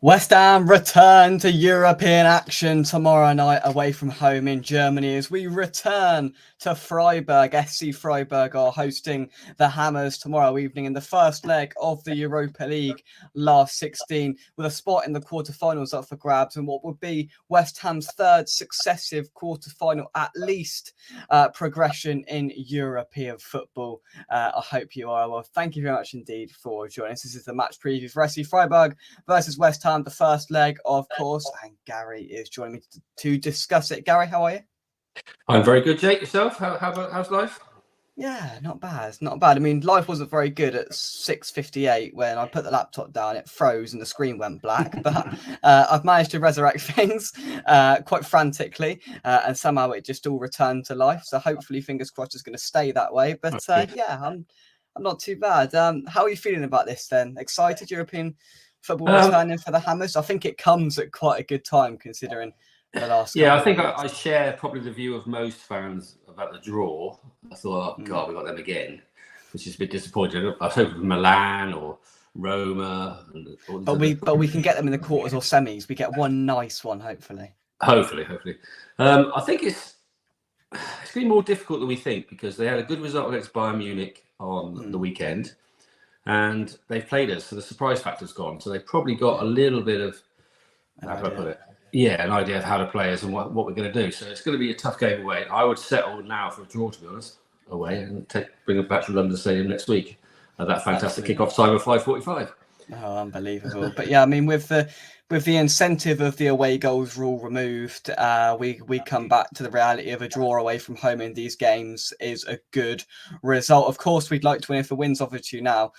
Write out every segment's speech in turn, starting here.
West Ham return to European action tomorrow night away from home in Germany as we return to Freiburg. SC Freiburg are hosting the Hammers tomorrow evening in the first leg of the Europa League last 16, with a spot in the quarterfinals up for grabs and what would be West Ham's third successive quarterfinal, at least, progression in European football. I hope you are well. Thank you very much indeed for joining us. This is the match preview for SC Freiburg versus West Ham, the first leg, of course, and Gary is joining me to discuss it. Gary, how are you? I'm very good, Jake. Yourself? How's life? Yeah, not bad. Not bad. I mean, life wasn't very good at 6:58 when I put the laptop down. It froze and the screen went black. But I've managed to resurrect things quite frantically, and somehow it just all returned to life. So hopefully, fingers crossed, it's going to stay that way. But yeah, I'm not too bad. How are you feeling about this then? Excited? European football returning for the Hammers? I think it comes at quite a good time considering the last. Yeah, I think I share probably the view of most fans about the draw. I thought, oh God, we got them again, which is a bit disappointing. I was hoping for Milan or Roma. But we can get them in the quarters or semis. We get one nice one, hopefully. Hopefully. I think it's been more difficult than we think because they had a good result against Bayern Munich on the weekend, and they've played us, so the surprise factor's gone. So they've probably got a little bit of how do I put it? Yeah, an idea of how to play us and what we're going to do. So it's going to be a tough game away. I would settle now for a draw, to be honest, away, and bring them back to London Stadium next week at that fantastic kickoff time of 5:45. Oh, unbelievable! But yeah, I mean, with the incentive of the away goals rule removed, we come back to the reality of a draw away from home in these games is a good result. Of course, we'd like to win. If the win's offered to you now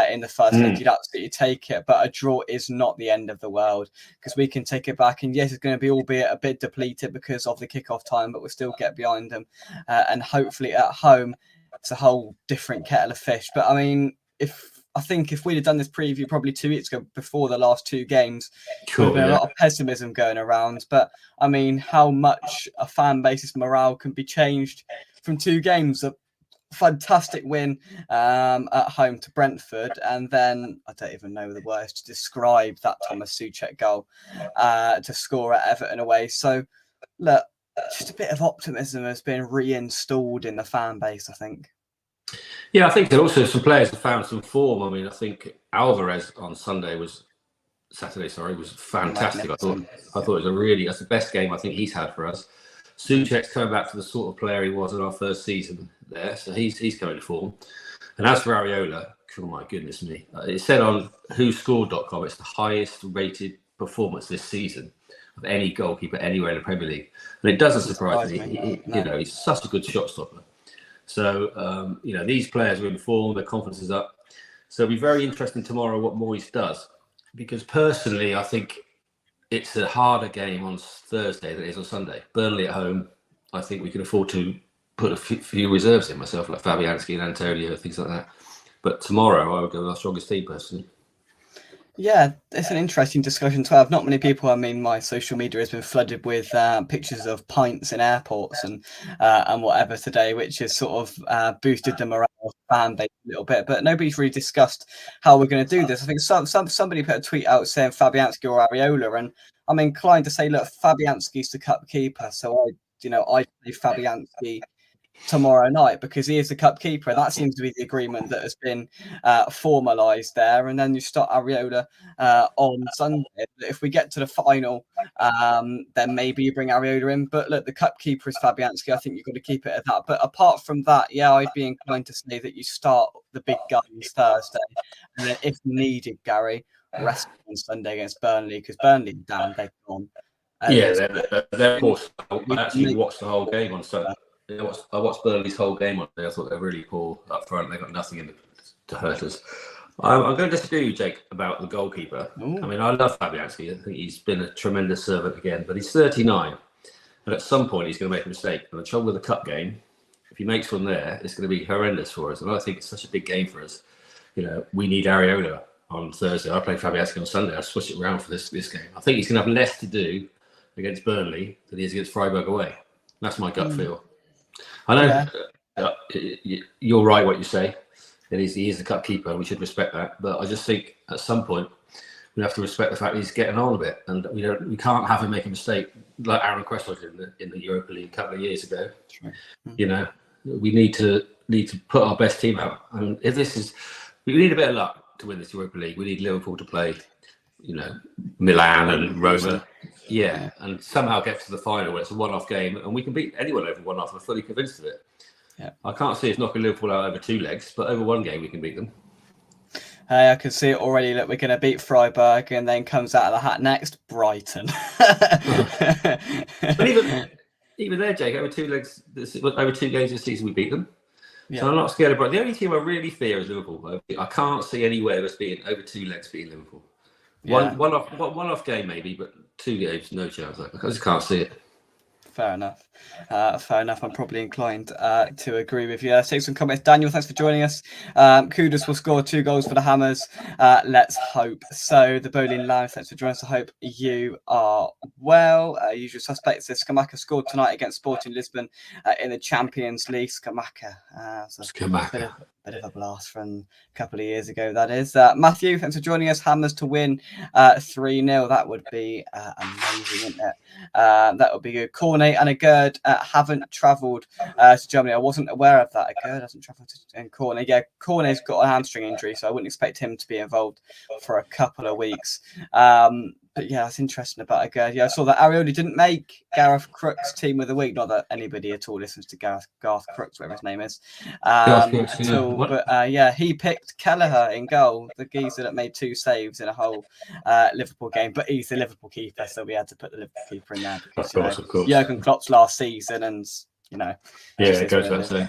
in the first leg, you'd absolutely take it. But a draw is not the end of the world because we can take it back. And yes, it's going to be albeit a bit depleted because of the kickoff time, but we'll still get behind them. And hopefully at home, it's a whole different kettle of fish. But I mean, I think if we'd have done this preview probably 2 weeks ago before the last two games, there'd been a lot of pessimism going around. But I mean, how much a fan base's morale can be changed from two games? A fantastic win at home to Brentford, and then I don't even know the words to describe that Thomas Souček goal to score at Everton away. So look, just a bit of optimism has been reinstalled in the fan base, I think. Yeah, I think that also some players have found some form. I mean, I think Alvarez on Saturday was fantastic. I thought it was that's the best game I think he's had for us. Souček's coming back to the sort of player he was in our first season there, so he's coming to form. And as for Areola, oh my goodness me, it said on WhoScored.com it's the highest rated performance this season of any goalkeeper anywhere in the Premier League, and it doesn't surprise me. He's such a good shot stopper. So, these players are in form, their confidence is up. So it'll be very interesting tomorrow what Moyes does. Because personally, I think it's a harder game on Thursday than it is on Sunday. Burnley at home, I think we can afford to put a few reserves in myself, like Fabianski and Antonio, things like that. But tomorrow, I would go with our strongest team, personally. Yeah, it's an interesting discussion to have. Not many people. I mean, my social media has been flooded with pictures of pints in airports and whatever today, which has sort of boosted the morale of the fan base a little bit. But nobody's really discussed how we're going to do this. I think somebody put a tweet out saying Fabianski or Areola, and I'm inclined to say, look, Fabianski's the cup keeper, so I play Fabianski tomorrow night because he is the cup keeper, and that seems to be the agreement that has been formalised there. And then you start Areola on Sunday. If we get to the final, then maybe you bring Areola in. But look, the cup keeper is Fabianski. I think you've got to keep it at that. But apart from that, yeah, I'd be inclined to say that you start the big guns Thursday, and then if needed, Gary, rest on Sunday against Burnley because Burnley down, they're gone. They're of course. I actually watched the whole game on Sunday. I watched Burnley's whole game on there. I thought they were really poor up front. They got nothing in to hurt us. I'm going to disagree with Jake about the goalkeeper. Ooh. I mean, I love Fabianski. I think he's been a tremendous servant again, but he's 39. And at some point, he's going to make a mistake. And the trouble with the cup game, if he makes one there, it's going to be horrendous for us. And I think it's such a big game for us. We need Areola on Thursday. I play Fabianski on Sunday. I'll switch it around for this game. I think he's going to have less to do against Burnley than he is against Freiburg away. That's my gut feel. I know you're right what you say. He is the cup keeper, and we should respect that. But I just think at some point we have to respect the fact that he's getting on a bit, and we can't have him make a mistake like Aaron Cresswell did in the Europa League a couple of years ago. True. We need to put our best team out, and we need a bit of luck to win this Europa League. We need Liverpool to play, Milan and Roma, and somehow get to the final where it's a one-off game, and we can beat anyone over one-off. I'm fully convinced of it. Yeah. I can't see us knocking Liverpool out over 2 legs, but over one game we can beat them. I can see it already. Look, we're going to beat Freiburg, and then comes out of the hat next Brighton. But even there, Jake, over 2 legs, over 2 games this season, we beat them. Yeah. So I'm not scared of Brighton. The only team I really fear is Liverpool. I can't see any way of us beating over 2 legs beating Liverpool. Yeah. One off game maybe, but 2 games, no chance. I just can't see it. Fair enough. I'm probably inclined to agree with you. Let's take some comments. Daniel, thanks for joining us. Kudus will score 2 goals for the Hammers. Let's hope so. The Bowling Lions, thanks for joining us. I hope you are well. Usual suspects. Skamaka scored tonight against Sporting Lisbon in the Champions League. Skamaka. Bit of a blast from a couple of years ago, that is. Matthew, thanks for joining us. Hammers to win 3-0. That would be amazing, wouldn't it? That would be good. Cornet and Agurd haven't travelled to Germany. I wasn't aware of that. Agurd hasn't travelled to Cornet. Yeah, Cornet's got a hamstring injury, so I wouldn't expect him to be involved for a couple of weeks. But yeah, that's interesting about Agurd. Yeah, I saw that Arioli didn't make Gareth Crook's team of the week. Not that anybody at all listens to Gareth Crooks, whatever his name is. But he picked Kelleher in goal, the geezer that made 2 saves in a whole Liverpool game. But he's the Liverpool keeper, so we had to put the Liverpool keeper in there because of course. Jurgen Klopp's last season, and it goes without saying.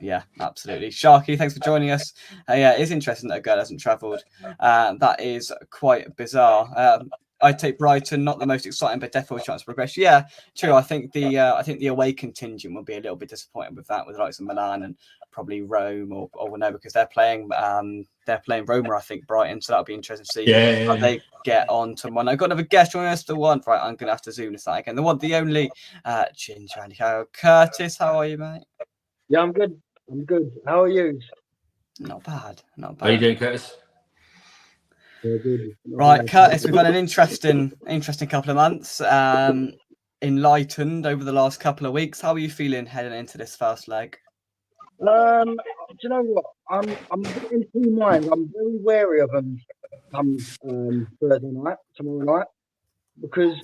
Yeah, absolutely. Sharky, thanks for joining us. It's interesting that Agurd hasn't travelled. That is quite bizarre. I'd take Brighton, not the most exciting, but definitely a chance to progress. Yeah, true. I think the away contingent will be a little bit disappointed with that, with the likes of Milan and probably Rome or no, because they're playing Roma, I think, Brighton. So that'll be interesting to see how they get on tomorrow. I've got another guest joining us. The one, right? I'm gonna have to zoom this out again. The only Ginger Andy Carroll. Curtis, how are you, mate? Yeah, I'm good. How are you? Not bad. How are you doing, Curtis? Right, Curtis, we've had an interesting couple of months. Enlightened over the last couple of weeks. How are you feeling heading into this first leg? Do you know what? I'm in 2 minds. I'm very wary of them tomorrow night, because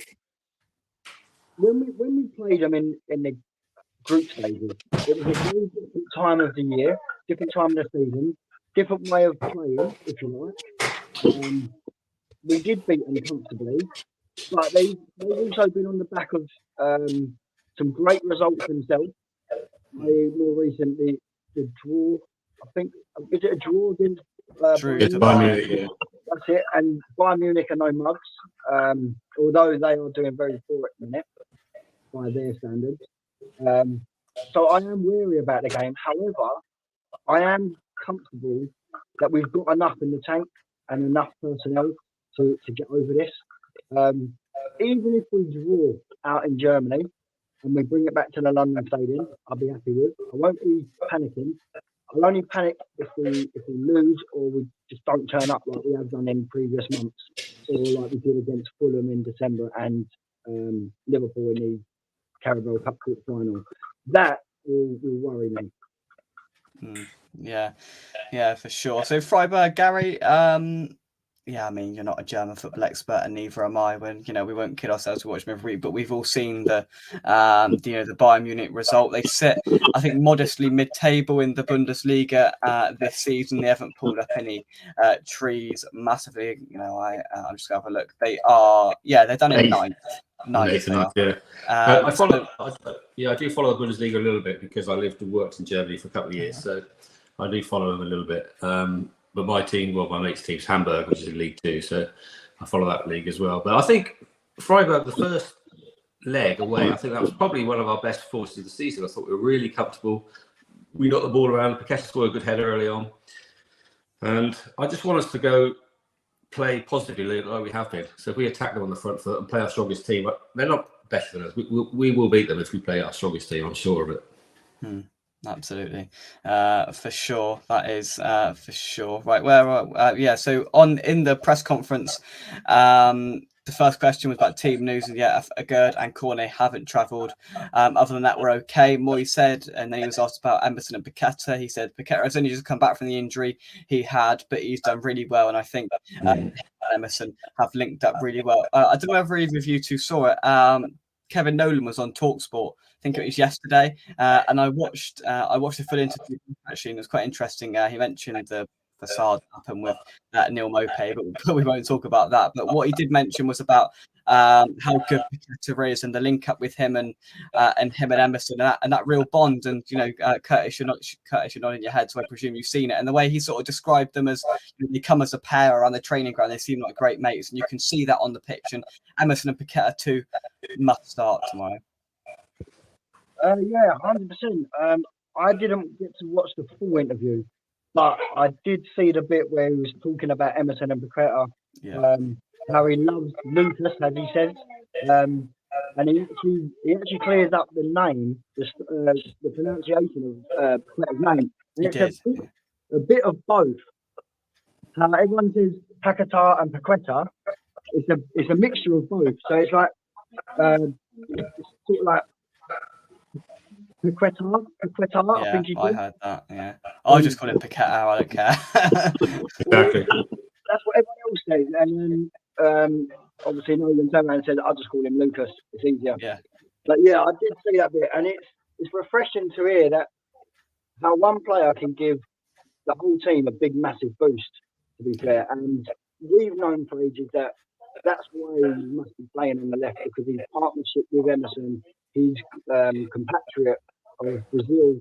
when we played them in the group stages, it was a very different time of the year, different time of the season, different way of playing, if you like. We did beat them comfortably, but they've also been on the back of some great results themselves. More recently, the draw, I think, is it a draw against Bayern Munich? Yeah. That's it. And Bayern Munich are no mugs, although they are doing very poor at the minute by their standards. So I am wary about the game. However, I am comfortable that we've got enough in the tank and enough personnel to get over this. Even if we draw out in Germany and we bring it back to the London Stadium, I'll be happy with. I won't be panicking. I'll only panic if we lose or we just don't turn up like we have done in previous months, or like we did against Fulham in December and Liverpool in the Carabao Cup final. That will worry me. Yeah, for sure. So Freiburg, Gary, yeah, I mean, you're not a German football expert, and neither am I. When we won't kid ourselves to watch them every week, but we've all seen the Bayern Munich result. They sit, I think, modestly mid-table in the Bundesliga this season. They haven't pulled up any trees massively. I'm just gonna have a look. They are, they're done in ninth. I do follow the Bundesliga a little bit because I lived and worked in Germany for a couple of years, so I do follow them a little bit. But my mate's team's Hamburg, which is in League 2, so I follow that league as well. But I think Freiburg, the first leg away, I think that was probably one of our best performances of the season. I thought we were really comfortable. We got the ball around. Paqueta scored a good header early on. And I just want us to go play positively like we have been. So if we attack them on the front foot and play our strongest team, they're not better than us. We will beat them if we play our strongest team, I'm sure of it. Absolutely, for sure. That is for sure. Right, yeah. So in the press conference, the first question was about team news, and yeah, Gerd and Cornet haven't travelled. Other than that, we're okay. Moy said, and then he was asked about Emerson and Paqueta. He said Paqueta has only just come back from the injury he had, but he's done really well, and I think Emerson have linked up really well. I don't know if either of you two saw it. Kevin Nolan was on TalkSport. I think it was yesterday, and I watched the full interview actually, and it was quite interesting. He mentioned the facade happened with Neil Mopay, but we won't talk about that. But what he did mention was about how good Paqueta is and the link up with him and Emerson and that real bond. And Curtis, you're not in your head, so I presume you've seen it. And the way he sort of described them as they come as a pair around the training ground, they seem like great mates, and you can see that on the pitch. And Emerson and Paqueta too must start tomorrow. Yeah, 100%. I didn't get to watch the full interview, but I did see the bit where he was talking about Emerson and Paqueta, how he loves Lucas, as he says, and he actually clears up the name, the pronunciation of Paqueta's name. And it's a bit of both. Everyone says Paqueta and Paqueta. It's a mixture of both. So it's like it's sort of like Paqueta, yeah, I think I heard that. Yeah, I'll just call it Paqueta. I don't care. Exactly. That's what everyone else says, and then obviously Nolan turned around and said, "I'll just call him Lucas. It's easier." Yeah. But yeah, I did see that bit, and it's refreshing to hear that how one player can give the whole team a big, massive boost. To be fair, and we've known for ages that that's why he must be playing on the left, because his partnership with Emerson, his compatriot of Brazil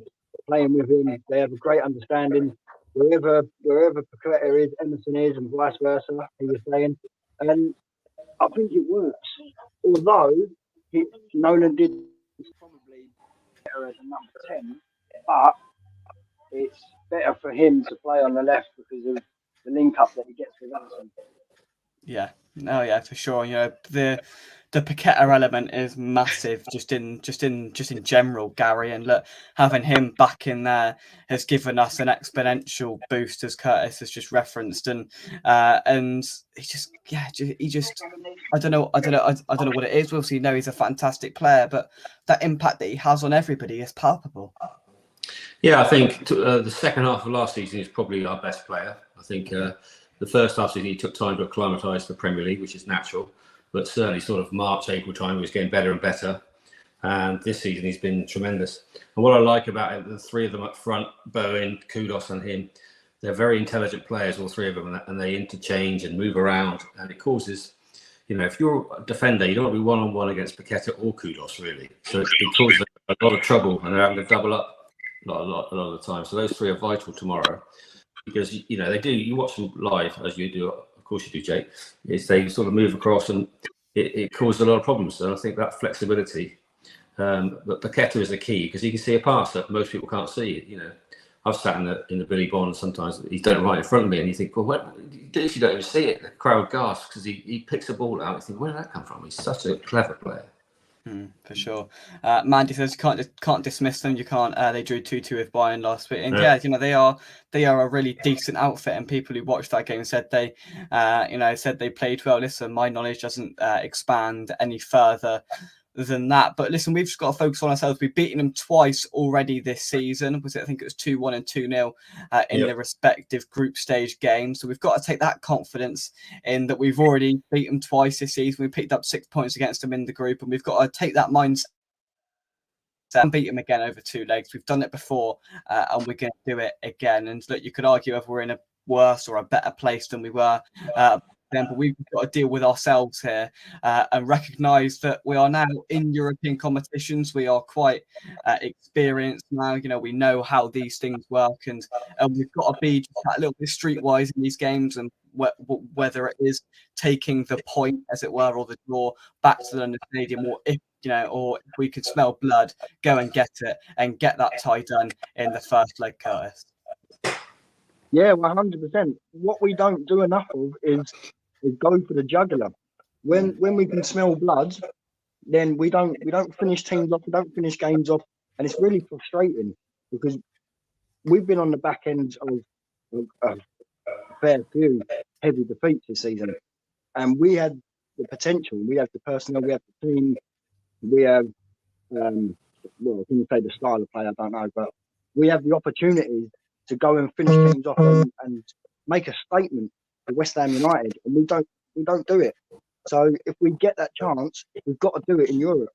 playing with him, they have a great understanding. Wherever Paqueta is, Emerson is, and vice versa, he was saying. And I think it works. Although Nolan did probably better as a number 10, but it's better for him to play on the left because of the link up that he gets with Emerson. Yeah, no, yeah, for sure. The Paqueta element is massive, just in general, Gary. And look, having him back in there has given us an exponential boost, as Curtis has just referenced. And he just I don't know what it is. We obviously know he's a fantastic player, but that impact that he has on everybody is palpable. Yeah, I think the second half of last season is probably our best player. I think the first half season he took time to acclimatise to the Premier League, which is natural. But certainly sort of March, April time, he was getting better and better. And this season he's been tremendous. And what I like about it, the three of them up front, Bowen, Kudos and him, they're very intelligent players, all three of them, and they interchange and move around. And it causes, if you're a defender, you don't want to be one-on-one against Paqueta or Kudos, really. So it causes a lot of trouble, and they're having to double up a lot of the time. So those three are vital tomorrow. Because, they do, you watch them live, as you do, of course you do, Jake, is they sort of move across and it caused a lot of problems. And I think that flexibility, but Paqueta is the key because he can see a pass that most people can't see. I've sat in the Billy Bond sometimes, he's done it right in front of me and you think, well, you don't even see it. The crowd gasps because he picks a ball out. You think, where did that come from? He's such a clever player. For sure. Mandy says you can't dismiss them. You can't. They drew 2-2 with Bayern last week, and they are a really decent outfit. And people who watched that game said they played well. Listen, my knowledge doesn't expand any further than that. But listen, we've just got to focus on ourselves. We've beaten them twice already this season. I think it was 2-1 and 2-0 in the respective group stage games. So we've got to take that confidence in that we've already beaten them twice this season. We picked up 6 points against them in the group, and we've got to take that mindset and beat them again over 2 legs. We've done it before, and we're going to do it again. And look, you could argue if we're in a worse or a better place than we were then, but we've got to deal with ourselves here and recognise that we are now in European competitions. We are quite experienced now. We know how these things work, and we've got to be just a little bit streetwise in these games, and whether it is taking the point, as it were, or the draw back to the London Stadium, or if we could smell blood, go and get it and get that tie done in the first leg, Curtis. Yeah, 100%. What we don't do enough of is go for the jugular. When we can smell blood, then we don't finish teams off, we don't finish games off, and it's really frustrating. because we've been on the back end of a fair few heavy defeats this season, and we had the potential, we have the personnel, we have the team, we have well, can you say the style of play? I don't know, but we have the opportunity to go and finish games off and make a statement to West Ham United, and we don't do it. So if we get that chance, we've got to do it in Europe,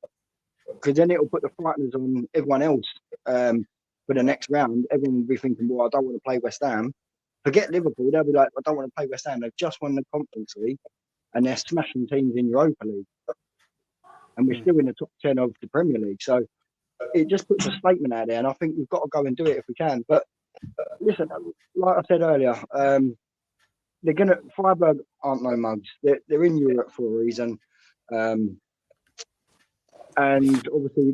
because then it'll put the frighteners on everyone else for the next round. Everyone will be thinking, well, I don't want to play West Ham. Forget Liverpool. They'll be like, I don't want to play West Ham. They've just won the Conference League and they're smashing teams in Europa League. And we're still in the top 10 of the Premier League. So it just puts a statement out there. And I think we've got to go and do it if we can. But listen, like I said earlier, Freiburg aren't no mugs. They're in Europe for a reason. And obviously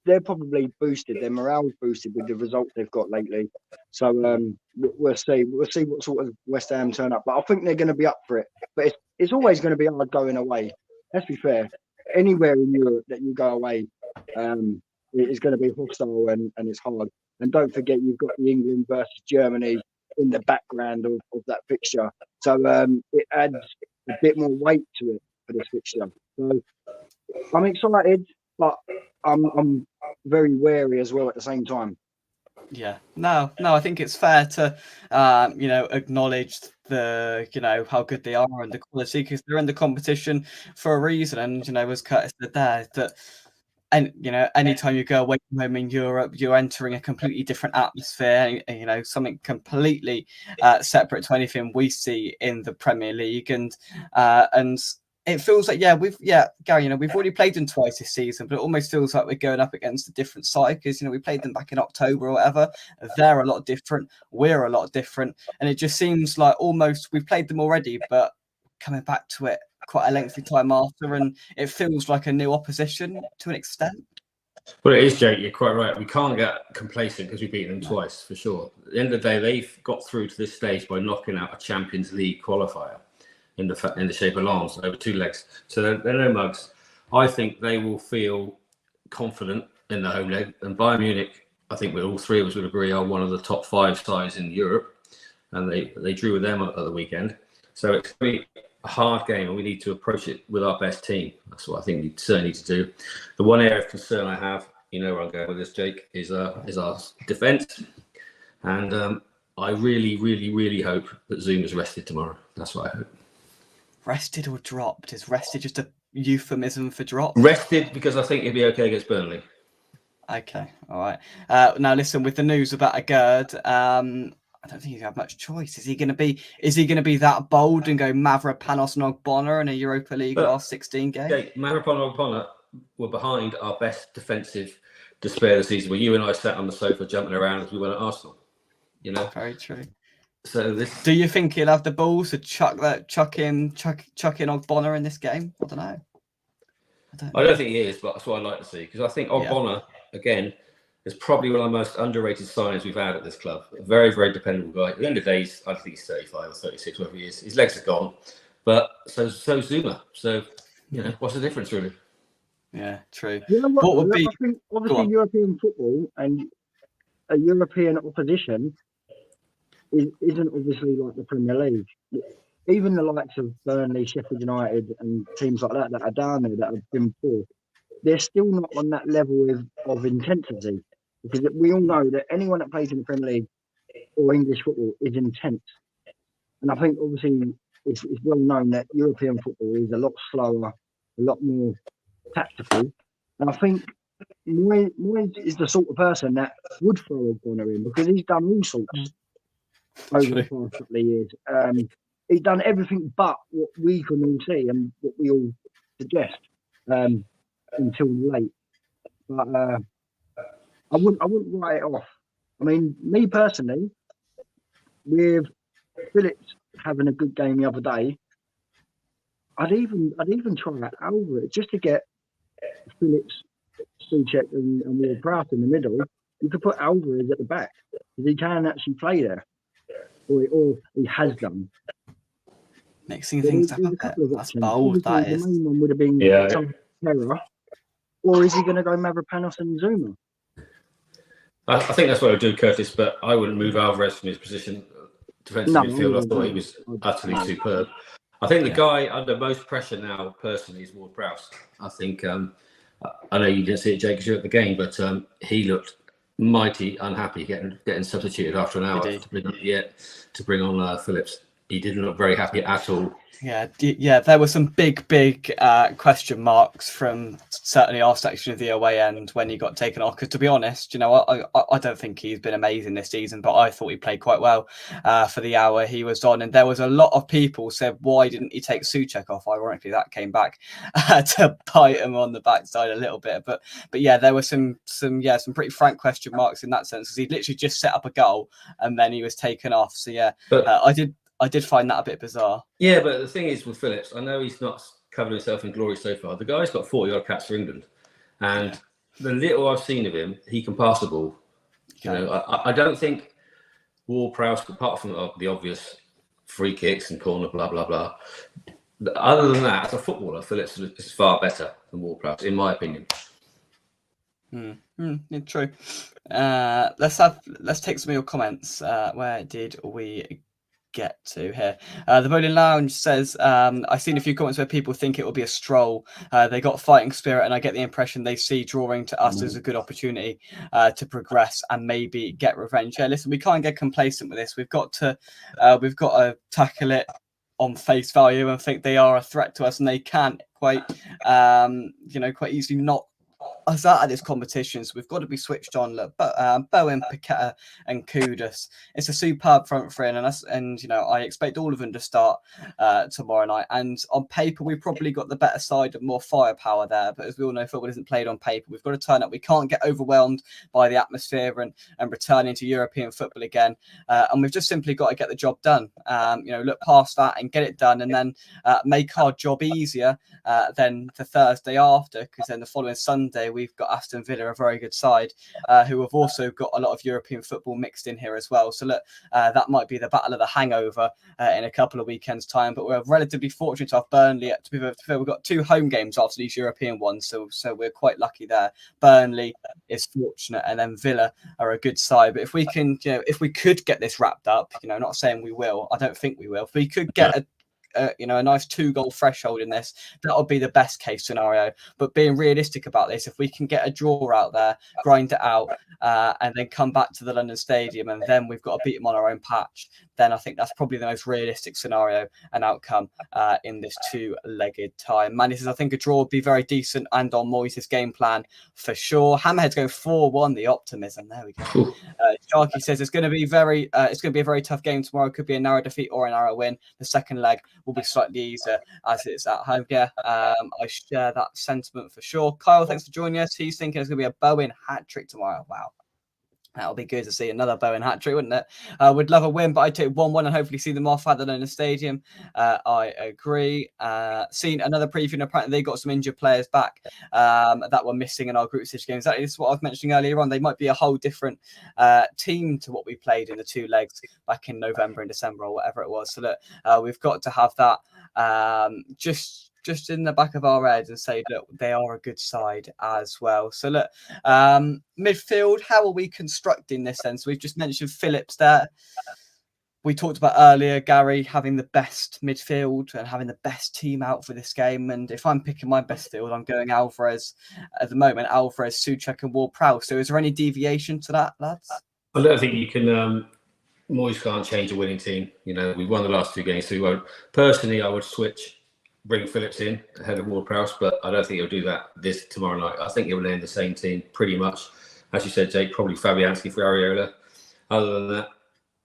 they're probably boosted. Their morale's boosted with the results they've got lately. So we'll see what sort of West Ham turn up. But I think they're going to be up for it. But it's always going to be hard going away. Let's be fair. Anywhere in Europe that you go away, it is going to be hostile and it's hard. And don't forget, you've got the England versus Germany in the background of that fixture. So it adds a bit more weight to it for this fixture. So I'm excited, but I'm very wary as well at the same time. Yeah, no, I think it's fair to, acknowledge how good they are and the quality, because they're in the competition for a reason. And, as Curtis said there, that, and, anytime you go away from home in Europe, you're entering a completely different atmosphere, something completely separate to anything we see in the Premier League. And it feels like, Gary, we've already played them twice this season, but it almost feels like we're going up against a different side, because, we played them back in October or whatever. They're a lot different. We're a lot different. And it just seems like almost we've played them already, but coming back to it quite a lengthy time after, and it feels like a new opposition to an extent. Well, it is, Jake. You're quite right. We can't get complacent because we've beaten them twice, for sure. At the end of the day, they've got through to this stage by knocking out a Champions League qualifier in the shape of Lens over 2 legs. So they're no mugs. I think they will feel confident in the home leg. And Bayern Munich, I think all three of us would agree, are one of the top 5 sides in Europe. And they drew with them at the weekend. So it's going to be a hard game, and we need to approach it with our best team. That's what I think we certainly need to do. The one area of concern I have, where I'm going with this, Jake, is our defence. And I really, really, really hope that Zuma's rested tomorrow. That's what I hope. Rested or dropped? Is rested just a euphemism for drop? Rested because I think he'll be okay against Burnley. Okay, all right. Now listen, with the news about Agerd, I don't think you have much choice. Is he going to be that bold and go Mavropanos and Ogbonna in a Europa League last 16 game? Okay, Mavropanos and Ogbonna were behind our best defensive display of the season, where you and I sat on the sofa jumping around as we went at Arsenal. Very true. So do you think he'll have the balls to chuck in Ogbonna in this game? I don't know. I don't think he is, but that's what I'd like to see, because I think Ogbonna, again, is probably one of the most underrated signings we've had at this club. A very, very dependable guy. At the end of the day, I think he's 35 or 36, whatever he is. His legs are gone, but so Zuma. So, what's the difference, really? Yeah, true. What would be? I think obviously European football and a European opposition isn't obviously like the Premier League. Even the likes of Burnley, Sheffield United, and teams like that are down there that have been poor, they're still not on that level of intensity. Because we all know that anyone that plays in the Premier League or English football is intense. And I think obviously it's well known that European football is a lot slower, a lot more tactical. And I think Moyes is the sort of person that would throw a corner in, because he's done all sorts over the past couple of years. He's done everything but what we can all see and what we all suggest until late. But I wouldn't write it off. I mean, me personally, with Phillips having a good game the other day, I'd even try Alvarez just to get Phillips, Souček and Ward-Prowse in the middle. You could put Alvarez at the back, because he can actually play there, or he has done. Mixing things up a bit. That's bold, that is. The main one would have been some Terror, or is he going to go Mavropanos and Zuma? I think that's what I would do, Curtis, but I wouldn't move Alvarez from his position. Defensive midfield, I thought he was utterly superb. I think the guy under most pressure now, personally, is Ward-Prowse. I think, I know you didn't see it, Jake, because you're at the game, but he looked mighty unhappy getting substituted after an hour to bring on Phillips. He didn't look very happy at all. Yeah, there were some big question marks from certainly our section of the away end when he got taken off. Because to be honest, I don't think he's been amazing this season, but I thought he played quite well for the hour he was on. And there was a lot of people said, why didn't he take Souček off? Ironically, that came back to bite him on the backside a little bit. But yeah, there were some pretty frank question marks in that sense, because he literally just set up a goal and then he was taken off. So yeah, I did find that a bit bizarre. Yeah, but the thing is with Phillips, I know he's not covered himself in glory so far. The guy's got 40-odd caps for England. And the little I've seen of him, he can pass the ball. I don't think Ward-Prowse, apart from the obvious free kicks and corner, blah, blah, blah. Other than that, as a footballer, Phillips is far better than Ward-Prowse, in my opinion. True. Let's take some of your comments. Where did we get to here? The Bowling Lounge says, I've seen a few comments where people think it will be a stroll. They got fighting spirit, and I get the impression they see drawing to us as a good opportunity to progress and maybe get revenge. Yeah, listen, we can't get complacent with this. We've got to tackle it on face value and think they are a threat to us, and they can quite easily knock us out of this competition. So we've got to be switched on. Look, but Bowen, Paqueta, and Kudus, it's a superb front three, and I expect all of them to start tomorrow night. And on paper, we've probably got the better side of more firepower there. But as we all know, football isn't played on paper. We've got to turn up. We can't get overwhelmed by the atmosphere and return into European football again. And we've just simply got to get the job done. Look past that and get it done, and then make our job easier than the Thursday after, because then the following Sunday we've got Aston Villa, a very good side, who have also got a lot of European football mixed in here as well. So look, that might be the battle of the hangover in a couple of weekends' time. But we're relatively fortunate to have Burnley. To be fair, we've got 2 home games after these European ones, so we're quite lucky there. Burnley is fortunate, and then Villa are a good side. But if we can, if we could get this wrapped up, not saying we will, I don't think we will. If we could get a nice 2-goal threshold in this, that would be the best case scenario. But being realistic about this, if we can get a draw out there, grind it out, and then come back to the London Stadium, and then we've got to beat them on our own patch, then I think that's probably the most realistic scenario and outcome in this 2-legged tie. Manny says, I think a draw would be very decent and on Moyes' game plan for sure. Hammerhead's going 4-1, the optimism. There we go. Sharky says it's going to be a very tough game tomorrow. Could be a narrow defeat or a narrow win. The second leg will be slightly easier as it's at home. Yeah, I share that sentiment for sure. Kyle, thanks for joining us. He's thinking it's going to be a Bowen hat-trick tomorrow. Wow. That'll be good to see another Bowen hat-trick, wouldn't it? Would love a win, but I'd take 1-1 and hopefully see them off at the London Stadium. I agree. Seen another preview, and apparently they got some injured players back that were missing in our group stage games. That is what I was mentioning earlier on. They might be a whole different team to what we played in the 2 legs back in November and December or whatever it was. So look, we've got to have that just in the back of our heads and say, look, they are a good side as well. So look, midfield, how are we constructing this then? So we've just mentioned Phillips there. We talked about earlier, Gary, having the best midfield and having the best team out for this game. And if I'm picking my best field, I'm going Alvarez at the moment. Alvarez, Souček and Ward-Prowse. So is there any deviation to that, lads? I don't think you can... Moyes can't change a winning team. We've won the last 2 games, so we won't. Personally, I would bring Phillips in ahead of Ward-Prowse, but I don't think he'll do that tomorrow night. I think he'll land the same team pretty much. As you said, Jake, probably Fabianski for Areola. Other than that,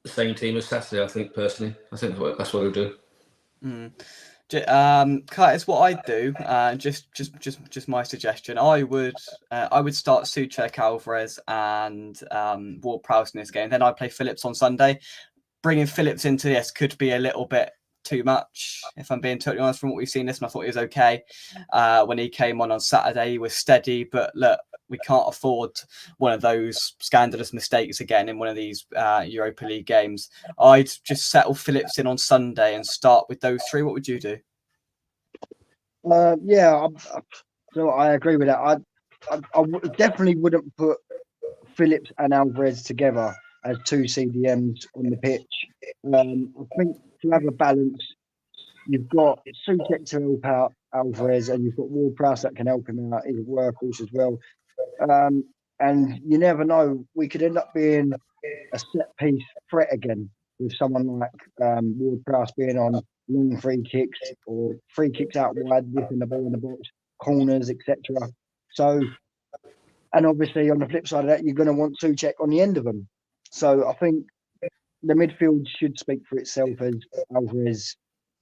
the same team as Saturday, I think, personally. I think that's what he'll do. Curtis, what I'd do, just my suggestion, I would start Souček, Alvarez and Ward-Prowse in this game. Then I'd play Phillips on Sunday. Bringing Phillips into this could be a little bit too much, if I'm being totally honest, from what we've seen this, and I thought he was okay when he came on Saturday. He was steady, but look, we can't afford one of those scandalous mistakes again in one of these Europa League games. I'd just settle Phillips in on Sunday and start with those 3. What would you do? I agree with that. I definitely wouldn't put Phillips and Alvarez together as two CDMs on the pitch. I think to have a balance, you've got Souček to help out Alvarez, and you've got Ward-Prowse that can help him out. He's a workhorse as well. And you never know, we could end up being a set-piece threat again with someone like Ward-Prowse being on long free kicks or free kicks out wide, whipping the ball in the box, corners, etc. So, and obviously on the flip side of that, you're going to want Souček on the end of them. So I think the midfield should speak for itself as Alvarez,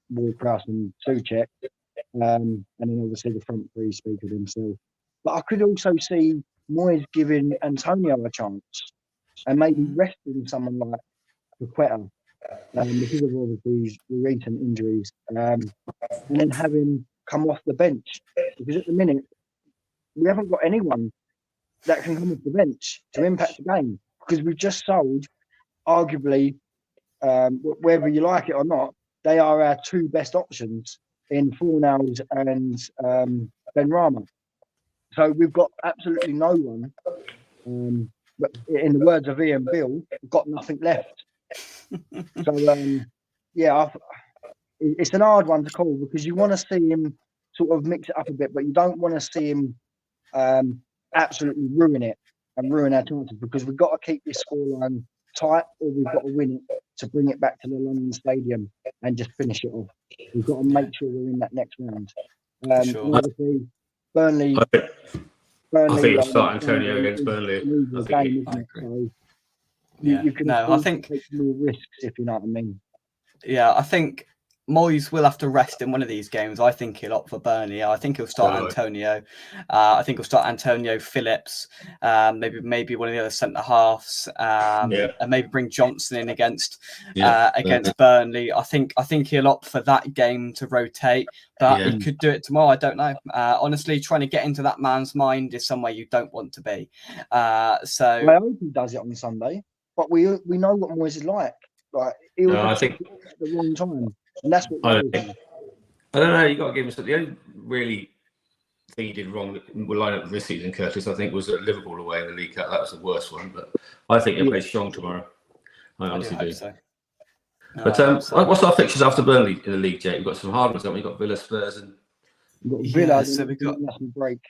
Ward-Prowse and Souček. And then obviously the front three speak for themselves. But I could also see Moyes giving Antonio a chance and maybe resting someone like Paqueta because of obviously his recent injuries, and then have him come off the bench, because at the minute we haven't got anyone that can come off the bench to impact the game, because we've just sold, arguably, whether you like it or not, they are our two best options in Fornals and Benrahma. So we've got absolutely no one. But in the words of Ian Bill, we've got nothing left. So, it's an hard one to call, because you want to see him sort of mix it up a bit, but you don't want to see him absolutely ruin it and ruin our chances, because we've got to keep this scoreline tight, or we've got to win it to bring it back to the London Stadium and just finish it off. We've got to make sure we're in that next round. Sure. Obviously, Burnley. I think you'll start Antonio against Burnley. You can I think take more risks, if you know what I mean. Yeah, I think Moyes will have to rest in one of these games. I think he'll opt for Burnley. I think he'll start Antonio. I think he'll start Antonio, Phillips, maybe one of the other centre halves, and maybe bring Johnson in against Burnley. I think he'll opt for that game to rotate, but he could do it tomorrow. I don't know. Honestly, trying to get into that man's mind is somewhere you don't want to be. So I hope he does it on Sunday, but we know what Moyes is like. Like I think at the wrong time. And that's what I don't know. You got to give him something. The only really thing he did wrong with line up this season, Curtis, I think, was at Liverpool away in the League Cup. That was the worst one. But I think he'll play strong tomorrow. I honestly do. So. But what's our fixtures after Burnley in the league, Jake? We've got some hard ones, haven't we? We've got Villa, Spurs, and we've got Villa. So we've got international break.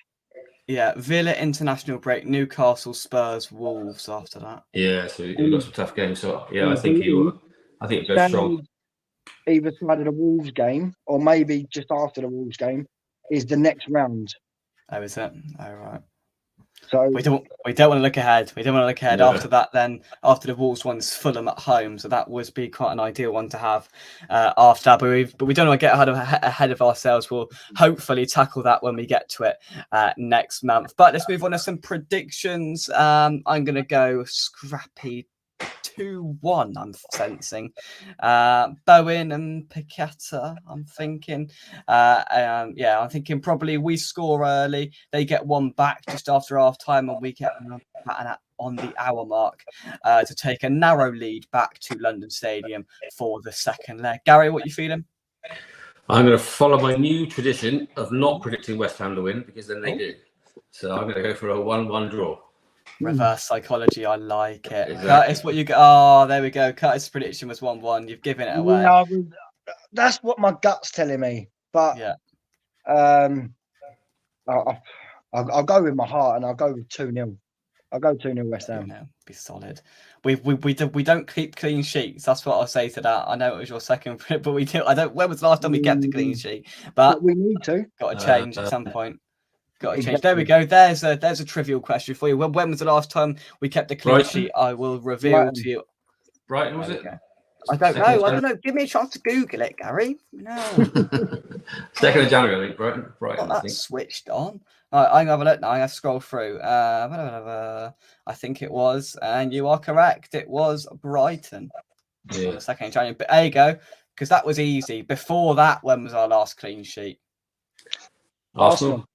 Yeah, Villa international break, Newcastle, Spurs, Wolves after that. Yeah, so we've got some tough games. So I think he'll go strong. Either side of the Wolves game, or maybe just after the Wolves game, is the next round. Oh, is it? Oh, right. So we don't want to look ahead. We don't want to look ahead. After that, then after the Wolves one's Fulham at home, so that would be quite an ideal one to have after that. But we don't want to get ahead of ourselves. We'll hopefully tackle that when we get to it next month. But let's move on to some predictions. I'm going to go scrappy 2-1. I'm sensing Bowen and Paqueta. I'm thinking I'm thinking probably we score early, they get one back just after half time, and we get on the hour mark to take a narrow lead back to London Stadium for the second leg. Gary, what are you feeling? I'm going to follow my new tradition of not predicting West Ham to win, because then they do. So I'm going to go for a 1-1 draw. Reverse psychology, I like it. Exactly. Curtis, what you got? Oh, there we go. Curtis' prediction was 1-1. You've given it away. Yeah, that's what my gut's telling me. But I'll go with my heart, and I'll go with 2-0. I'll go 2-0 West Ham. Be solid. We don't keep clean sheets. That's what I'll say to that. I know it was your second, but we do. When was the last time we kept a clean sheet? But we need to. Got to change at some point. Got to change. There we go. There's a trivial question for you. When was the last time we kept a clean sheet? I will reveal to you. Brighton, was it? I don't know. Give me a chance to Google it, Gary. No. 2nd of January, I think. Brighton. That's switched on. Right, I'm gonna have a look now. I'm gonna scroll through. I think it was, and you are correct. It was Brighton. Yeah. 2nd of January. But there you go, because that was easy. Before that, when was our last clean sheet? Arsenal.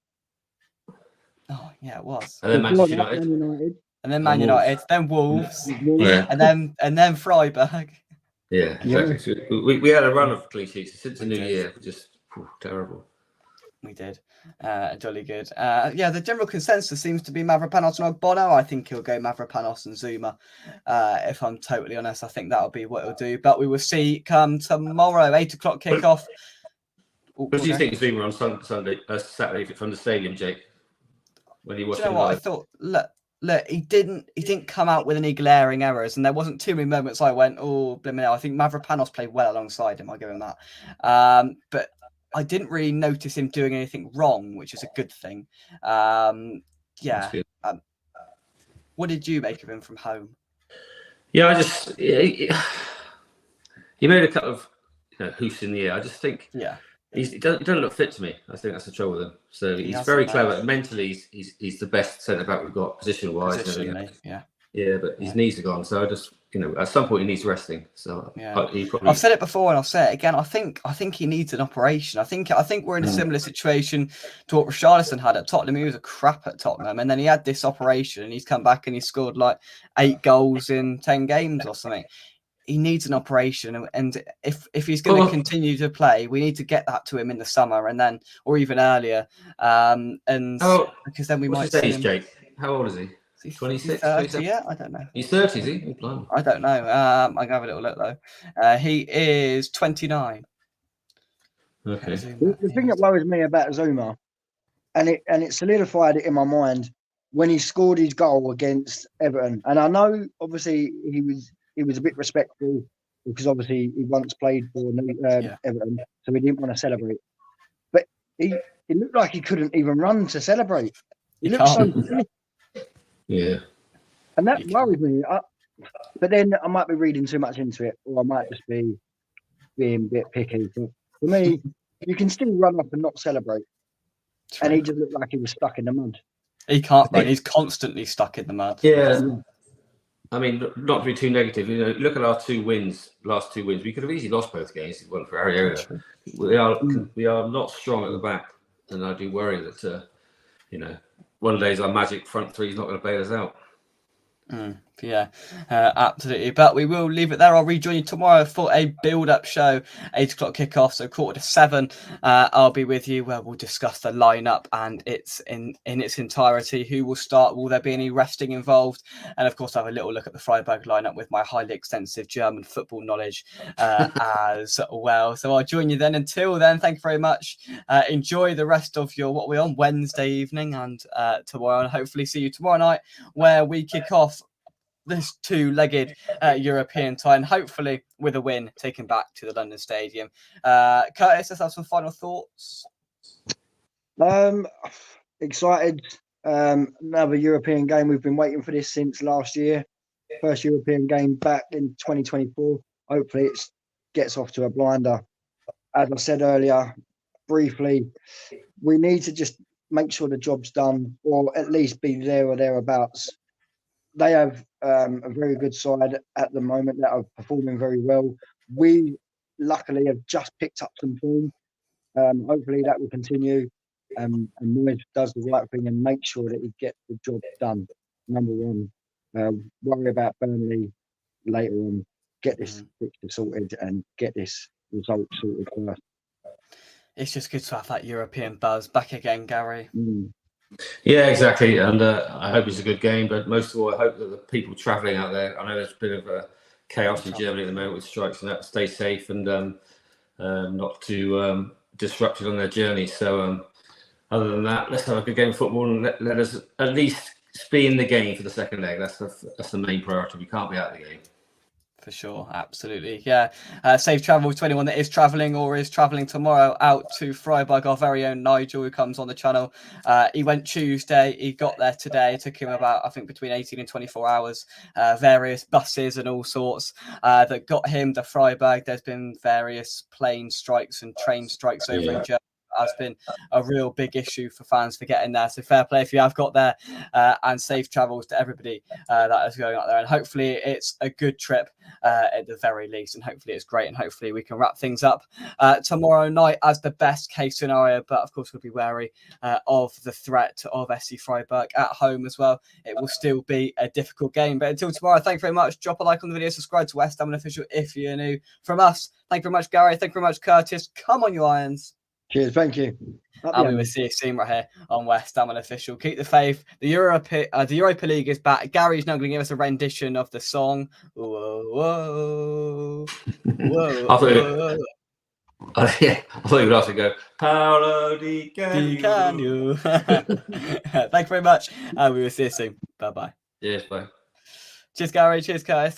Oh yeah, it was. And then Manchester United. And then Man United. Then Wolves. Yeah. And then Freiburg. Yeah, exactly. So we had a run of clean sheets since the new year. Just terrible. We did. Jolly good. Yeah, the general consensus seems to be Mavropanos and Ogbono. I think he'll go Mavropanos and Zuma. If I'm totally honest, I think that'll be what he'll do. But we will see come tomorrow, 8 o'clock kickoff. What do you think Zuma on Saturday from the stadium, Jake? When you watched him what? live? I thought, look, he didn't come out with any glaring errors, and there wasn't too many moments I went, oh, blimey, I think Mavropanos played well alongside him. I'll give him that. But I didn't really notice him doing anything wrong, which is a good thing. Yeah. What did you make of him from home? Yeah, he made a couple of hoofs in the air. I just think he doesn't look fit to me. I think that's the trouble with him. So he's very clever. Mentally, he's the best centre back we've got position-wise. Yeah, but his knees are gone. So I just, at some point he needs resting. So I've said it before and I'll say it again. I think he needs an operation. I think we're in a similar situation to what Richarlison had at Tottenham. He was a crap at Tottenham, and then he had this operation, and he's come back and he scored like 8 goals in 10 games or something. He needs an operation, and if he's going to continue to play, we need to get that to him in the summer, and then or even earlier. Because then we might see him. Jake, how old is he? 26, 30, yeah, I don't know. He's 30, is he? I don't know. I can have a little look though. He is 29. Okay. The thing that worries me about Zuma, and it solidified it in my mind when he scored his goal against Everton. And I know, obviously, he was a bit respectful because obviously he once played for Everton, so he didn't want to celebrate. But it looked like he couldn't even run to celebrate. He looked so good. Yeah. And that worries me. But then I might be reading too much into it, or I might just be being a bit picky. But for me, you can still run up and not celebrate. True. And he just looked like he was stuck in the mud. He can't run. He's constantly stuck in the mud. Yeah. I mean, not to be too negative, look at our last 2 wins. We could have easily lost both games if it wasn't for Areola. We are not strong at the back, and I do worry that, one day's our magic front three is not going to bail us out. Absolutely. But we will leave it there. I'll rejoin you tomorrow for a build-up show, 8 o'clock kickoff, so 6:45. I'll be with you where we'll discuss the lineup and its in its entirety. Who will start? Will there be any resting involved? And of course, I'll have a little look at the Freiburg lineup with my highly extensive German football knowledge as well. So I'll join you then. Until then, thank you very much. Enjoy the rest of your what we're on Wednesday evening and tomorrow, and hopefully see you tomorrow night where we kick off this 2-legged European tie, and hopefully with a win taken back to the London Stadium. Curtis, let's have some final thoughts. Excited. Another European game. We've been waiting for this since last year. First European game back in 2024. Hopefully it gets off to a blinder. As I said earlier, briefly, we need to just make sure the job's done, or at least be there or thereabouts. They have a very good side at the moment that are performing very well. We luckily have just picked up some form. Hopefully that will continue. And Moyes does the right thing and make sure that he gets the job done. Number one, worry about Burnley later on. Get this fixture sorted and get this result sorted first. It's just good to have that European buzz back again, Gary. Yeah, exactly. And I hope it's a good game, but most of all, I hope that the people travelling out there, I know there's a bit of chaos in Germany at the moment with strikes and that, stay safe and not too disrupted on their journey. So other than that, let's have a good game of football and let us at least be in the game for the second leg. That's the main priority. We can't be out of the game. For sure, absolutely. Yeah. Safe travel to anyone that is travelling or is travelling tomorrow out to Freiburg. Our very own Nigel, who comes on the channel. He went Tuesday. He got there today. It took him about, I think, between 18 and 24 hours. Various buses and all sorts that got him to Freiburg. There's been various plane strikes and train strikes over in Germany. Has been a real big issue for fans for getting there. So fair play if you have got there, and safe travels to everybody that is going out there. And hopefully it's a good trip at the very least, and hopefully it's great, and hopefully we can wrap things up tomorrow night as the best case scenario. But of course we'll be wary of the threat of SC Freiburg at home as well. It will still be a difficult game. But until tomorrow, thank you very much. Drop a like on the video, subscribe to West Ham Official if you're new. From us, thank you very much, Gary. Thank you very much, Curtis. Come on, you Irons. Cheers, thank you. And we will see you soon right here on West Ham Unofficial. Keep the faith. The Europa League is back. Gary's now going to give us a rendition of the song. Whoa, whoa, whoa, I thought whoa. I thought you would also go, Paolo Di Canio. Thank you very much. And we will see you soon. Bye-bye. Yes, bye. Cheers, Gary. Cheers, guys.